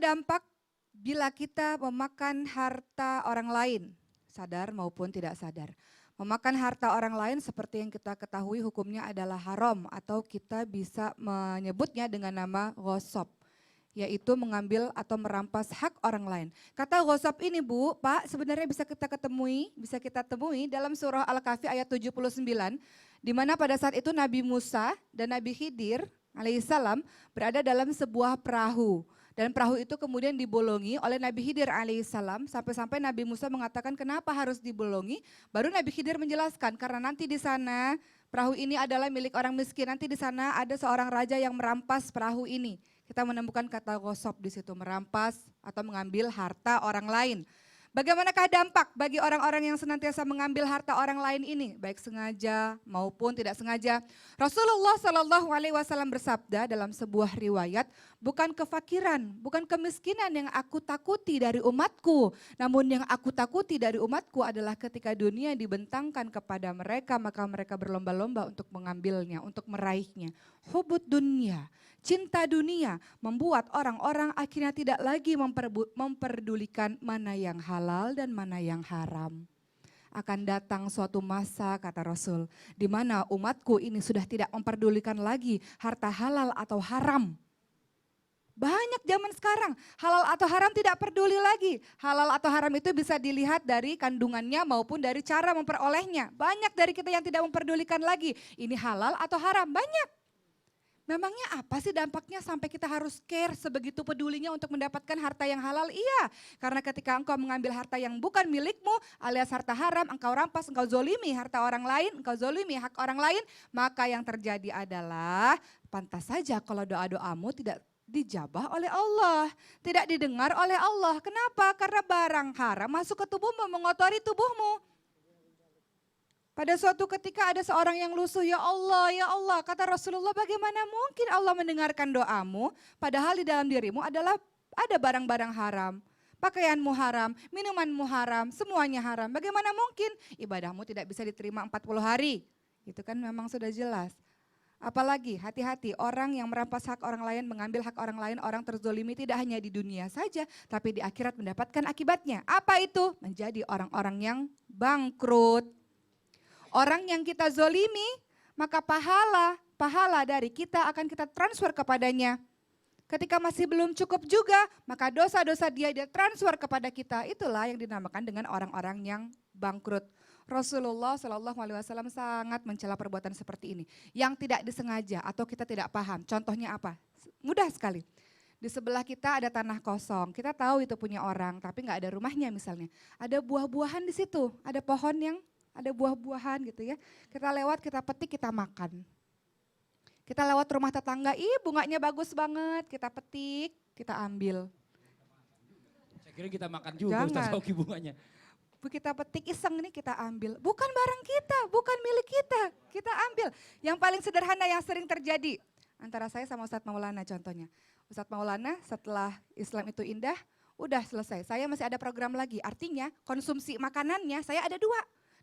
dampak bila kita memakan harta orang lain, sadar maupun tidak sadar. Memakan harta orang lain seperti yang kita ketahui hukumnya adalah haram atau kita bisa menyebutnya dengan nama ghosab, yaitu mengambil atau merampas hak orang lain. Kata ghosab ini Bu, Pak, sebenarnya bisa kita temui dalam surah Al-Kahfi ayat 79, di mana pada saat itu Nabi Musa dan Nabi Khidir alaihissalam berada dalam sebuah perahu. Dan perahu itu kemudian dibolongi oleh Nabi Khidir alaihissalam sampai-sampai Nabi Musa mengatakan kenapa harus dibolongi. Baru Nabi Khidir menjelaskan karena nanti di sana perahu ini adalah milik orang miskin. Nanti di sana ada seorang raja yang merampas perahu ini. Kita menemukan kata ghosab di situ, merampas atau mengambil harta orang lain. Bagaimanakah dampak bagi orang-orang yang senantiasa mengambil harta orang lain ini, baik sengaja maupun tidak sengaja? Rasulullah SAW bersabda dalam sebuah riwayat, bukan kefakiran, bukan kemiskinan yang aku takuti dari umatku, namun yang aku takuti dari umatku adalah ketika dunia dibentangkan kepada mereka, maka mereka berlomba-lomba untuk mengambilnya, untuk meraihnya. Hubud dunia, cinta dunia membuat orang-orang akhirnya tidak lagi memperdulikan mana yang halal dan mana yang haram. Akan datang suatu masa, kata Rasul, di mana umatku ini sudah tidak memperdulikan lagi harta halal atau haram. Banyak zaman sekarang, halal atau haram tidak peduli lagi. Halal atau haram itu bisa dilihat dari kandungannya maupun dari cara memperolehnya. Banyak dari kita yang tidak memperdulikan lagi, ini halal atau haram, banyak. Memangnya apa sih dampaknya sampai kita harus care sebegitu pedulinya untuk mendapatkan harta yang halal? Iya, karena ketika engkau mengambil harta yang bukan milikmu alias harta haram, engkau rampas, engkau zolimi harta orang lain, engkau zolimi hak orang lain, maka yang terjadi adalah pantas saja kalau doa-doamu tidak dijabah oleh Allah, tidak didengar oleh Allah. Kenapa? Karena barang haram masuk ke tubuhmu, mengotori tubuhmu. Pada suatu ketika ada seorang yang lusuh, ya Allah, kata Rasulullah, bagaimana mungkin Allah mendengarkan doamu, padahal di dalam dirimu adalah ada barang-barang haram, pakaianmu haram, minumanmu haram, semuanya haram. Bagaimana mungkin ibadahmu tidak bisa diterima 40 hari? Itu kan memang sudah jelas. Apalagi hati-hati orang yang merampas hak orang lain, mengambil hak orang lain, orang terzolimi tidak hanya di dunia saja, tapi di akhirat mendapatkan akibatnya. Apa itu? Menjadi orang-orang yang bangkrut. Orang yang kita zolimi, maka pahala dari kita akan kita transfer kepadanya. Ketika masih belum cukup juga, maka dosa-dosa dia transfer kepada kita. Itulah yang dinamakan dengan orang-orang yang bangkrut. Rasulullah SAW sangat mencela perbuatan seperti ini. Yang tidak disengaja atau kita tidak paham. Contohnya apa? Mudah sekali. Di sebelah kita ada tanah kosong, kita tahu itu punya orang, tapi nggak ada rumahnya misalnya. Ada buah-buahan di situ, ada pohon yang ada buah-buahan gitu ya. Kita lewat, kita petik, kita makan. Kita lewat rumah tetangga, bunganya bagus banget, kita petik, kita ambil. Saya kira kita makan juga Ustaz Oki bunganya. Kita petik iseng nih kita ambil. Bukan barang kita, bukan milik kita ambil. Yang paling sederhana yang sering terjadi antara saya sama Ustadz Maulana contohnya. Ustadz Maulana setelah Islam itu indah, udah selesai. Saya masih ada program lagi, artinya konsumsi makanannya saya ada 2.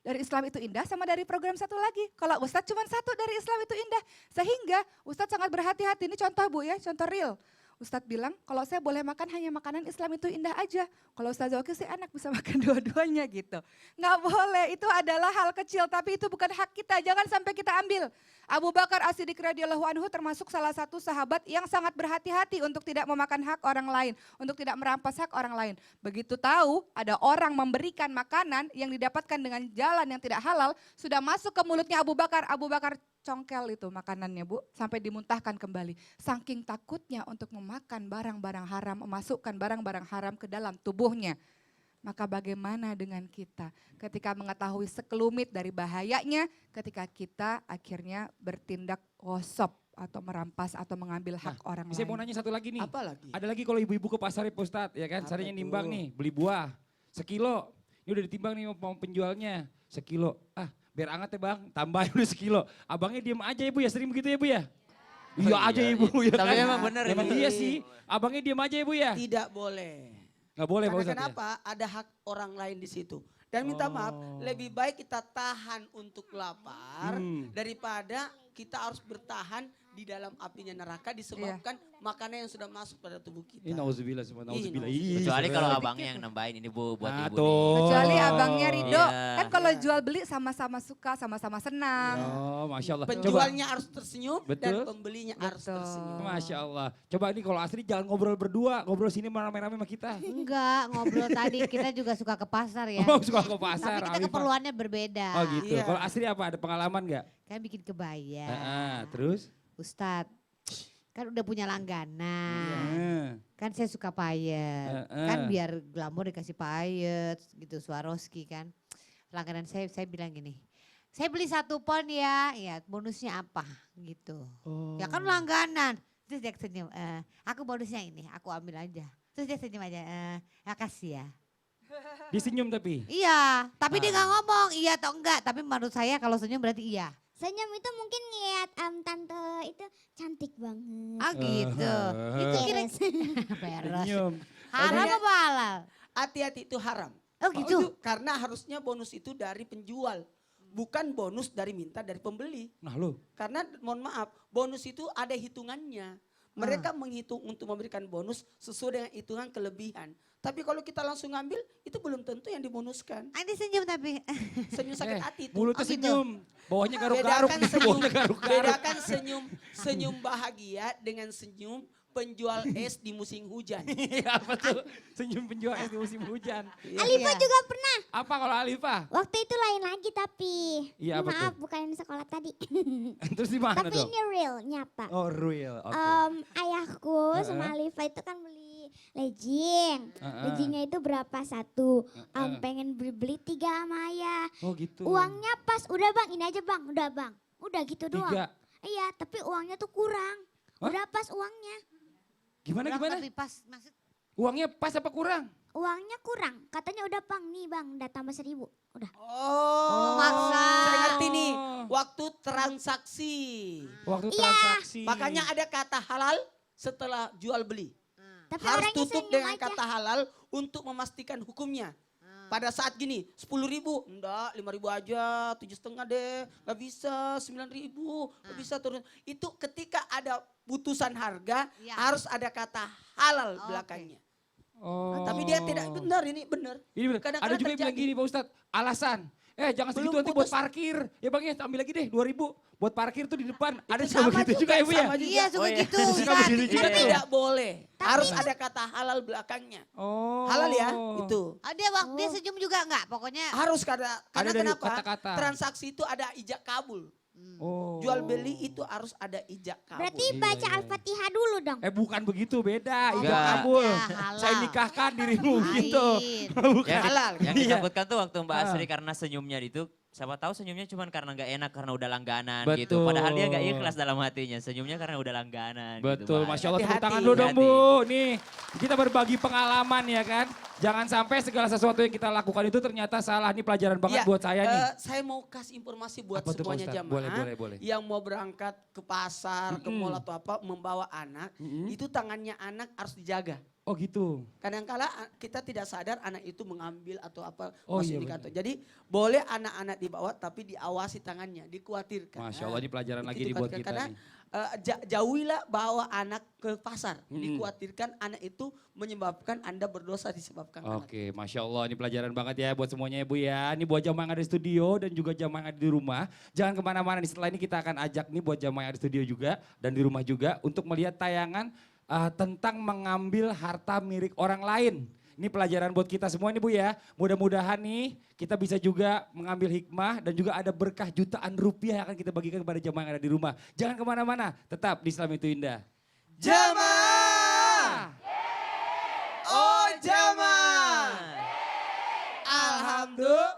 Dari Islam itu indah sama dari program satu lagi. Kalau Ustadz cuma 1 dari Islam itu indah. Sehingga Ustadz sangat berhati-hati. Ini contoh Bu ya, contoh real. Ustadz bilang kalau saya boleh makan hanya makanan Islam itu indah aja. Kalau Ustadz Oki sih enak bisa makan dua-duanya gitu. Nggak boleh, itu adalah hal kecil tapi itu bukan hak kita. Jangan sampai kita ambil. Abu Bakar As-Siddiq radhiyallahu anhu termasuk salah satu sahabat yang sangat berhati-hati untuk tidak memakan hak orang lain. Untuk tidak merampas hak orang lain. Begitu tahu ada orang memberikan makanan yang didapatkan dengan jalan yang tidak halal. Sudah masuk ke mulutnya Abu Bakar congkel itu makanannya Bu, sampai dimuntahkan kembali. Saking takutnya untuk memakan barang-barang haram, memasukkan barang-barang haram ke dalam tubuhnya. Maka bagaimana dengan kita ketika mengetahui sekelumit dari bahayanya, ketika kita akhirnya bertindak ghosab atau merampas atau mengambil hak orang lain. Saya mau nanya satu lagi nih. Apa lagi? Ada lagi kalau ibu-ibu ke pasar ya Pak Ustadz, ya kan? Sarinya nimbang nih, beli buah sekilo. Ini udah ditimbang nih mau penjualnya sekilo. Biar anget ya bang, tambahin udah sekilo. Abangnya diem aja ya Bu ya, sering begitu ya Bu ya? Iya aja ya Bu. Ya tapi kan? memang benar Memang ini. iya sih, abangnya diem aja ya Bu ya? Tidak boleh. Gak boleh Pak Karena Ustadz kenapa? Ada hak orang lain di situ. Dan minta maaf, lebih baik kita tahan untuk lapar daripada kita harus bertahan di dalam apinya neraka disebabkan makanan yang sudah masuk pada tubuh kita. Ini nauzubillah semua, nauzubillah. Kecuali kalau abangnya yang nambahin ini Bu buat Nah, ibu tuh. nih. Kecuali abangnya Rido, Iya. kan kalau jual beli sama-sama suka, sama-sama senang. Oh, Masya Allah. Coba, Penjualnya harus tersenyum dan Betul. pembelinya harus Betul. tersenyum. Masya Allah. Coba ini kalau Asri jangan ngobrol berdua, ngobrol sini rame-rame sama kita. Enggak, ngobrol tadi kita juga suka ke pasar ya. Oh, suka ke pasar. Tapi kita Alifah. keperluannya berbeda. Oh gitu. Iya. Kalau Asri apa? Ada pengalaman nggak? Kan bikin kebaya. Terus? Ustadz, kan udah punya langganan. Heeh. Kan saya suka payet. Kan biar glamor dikasih payet gitu, Swarovski kan. Langganan saya bilang gini, saya beli 1 pon ya bonusnya apa gitu. Oh. Ya kan langganan. Terus dia senyum, aku bonusnya ini, aku ambil aja. Terus dia senyum aja, makasih ya. Dia senyum tapi? Iya, tapi dia nggak ngomong iya atau enggak. Tapi menurut saya kalau senyum berarti iya. Senyum itu mungkin ngeliat tante itu cantik banget. Ah gitu. Itu kira Beres. beres. Senyum. Haram apa halal? Hati-hati itu haram. Oh gitu. Itu karena harusnya bonus itu dari penjual. Bukan bonus dari minta dari pembeli. Nah lu? Karena mohon maaf, bonus itu ada hitungannya. Mereka menghitung untuk memberikan bonus sesuai dengan hitungan kelebihan. Tapi kalau kita langsung ngambil, itu belum tentu yang dibonuskan. Ah, ini senyum tapi. Senyum sakit hati itu. Mulutnya Oh, gitu. senyum. Bawahnya garuk-garuk. Bedakan senyum, Bawahnya garuk-garuk. bedakan senyum bahagia dengan senyum penjual es di musim hujan. Iya apa tuh? Senyum penjual es di musim hujan. Alifah juga pernah. Apa kalau Alifah? Waktu itu lain lagi tapi. Iya, apa Maaf bukan yang sekolah tadi. Terus di mana Tapi dong? ini real, nyata. Oh real, oke. Ayahku sama Alifah itu kan beli legging. Leggingnya itu berapa satu. Pengen beli 3 sama ayah. Oh gitu. Uangnya pas, udah bang ini aja bang, udah bang. Udah gitu doang. 3. Iya tapi uangnya tuh kurang. Hah? Udah pas uangnya. Gimana Kurang gimana? Tapi pas maksud Uangnya pas apa kurang? Uangnya kurang. Katanya udah bang, nih bang udah tambah 1.000. Udah. Oh, maksa. saya ngerti nih. Waktu transaksi. Waktu Iya. transaksi. Makanya ada kata halal setelah jual beli. Tapi Harus orangnya tutup senyum dengan aja. kata halal untuk memastikan hukumnya. Pada saat gini, 10.000, enggak 5.000 aja, 7,5 deh, nggak bisa 9.000, nggak bisa turun. Itu ketika ada putusan harga, Iya. harus ada kata halal Oke. belakangnya. Oh. Tapi dia tidak benar, ini benar. Ini benar. Ada Kadang-kadang juga yang bilang terjadi. gini Pak Ustadz, alasan. Jangan segitu Belum nanti buat putus. parkir. Ya Bang ya ambil lagi deh 2.000 buat parkir tuh di depan. Ada Itu sama juga begitu juga ya Bu ya? sama juga. iya suka Oh, iya. gitu. Suka Ustadz. begitu juga Itu tuh. tidak boleh. Harus ada kata halal belakangnya. Oh. Halal ya, itu. Dia senyum juga enggak? Pokoknya Harus karena dari kenapa? kata-kata. Transaksi itu ada ijak kabul. Oh. Jual beli itu harus ada ijak kabul. Berarti Iya, baca iya. Al-Fatihah dulu dong. Bukan begitu, beda. Ijab Enggak. kabul. Ya, halal. Saya nikahkan dirimu gitu. Lain. Bukan. Yang, Halal. yang Iya. ditakutkan tuh waktu Mbak Ah. Asri karena senyumnya itu, siapa tahu senyumnya cuma karena nggak enak karena udah langganan Betul. gitu. Padahal dia nggak ikhlas dalam hatinya, senyumnya karena udah langganan. Betul, gitu, Masya Allah tepuk Hati-hati, tangan dulu dong Bu. hati-hati. Nih, kita berbagi pengalaman ya kan. Jangan sampai segala sesuatu yang kita lakukan itu ternyata salah. Ini pelajaran banget Iya, buat saya nih. Saya mau kasih informasi buat Apa tuh, Pak semuanya Ustadz? jamaah Boleh. yang mau berangkat ke pasar, ke mall atau apa, membawa anak, itu tangannya anak harus dijaga. Oh gitu. Kadang-kala kita tidak sadar anak itu mengambil atau apa Oh, masuk iya di benar. kantong. Jadi boleh anak-anak dibawa tapi diawasi tangannya, dikhawatirkan. Masya Allah ini pelajaran Itu lagi nih buat dikhawatirkan. kita Karena nih. jauhilah bawa anak ke pasar. Dikhawatirkan anak itu menyebabkan Anda berdosa disebabkan anak. Oke, Masya Allah ini pelajaran banget ya buat semuanya ya Bu ya. Ini buat jamaah yang ada di studio dan juga jamaah yang ada di rumah. Jangan kemana-mana nih, setelah ini kita akan ajak nih buat jamaah yang ada di studio juga dan di rumah juga untuk melihat tayangan tentang mengambil harta milik orang lain. Ini pelajaran buat kita semua nih Bu ya. Mudah-mudahan nih kita bisa juga mengambil hikmah dan juga ada berkah jutaan rupiah yang akan kita bagikan kepada jamaah yang ada di rumah. Jangan kemana-mana, tetap di Islam itu indah. Jamaah! Oh jamaah! Alhamdulillah.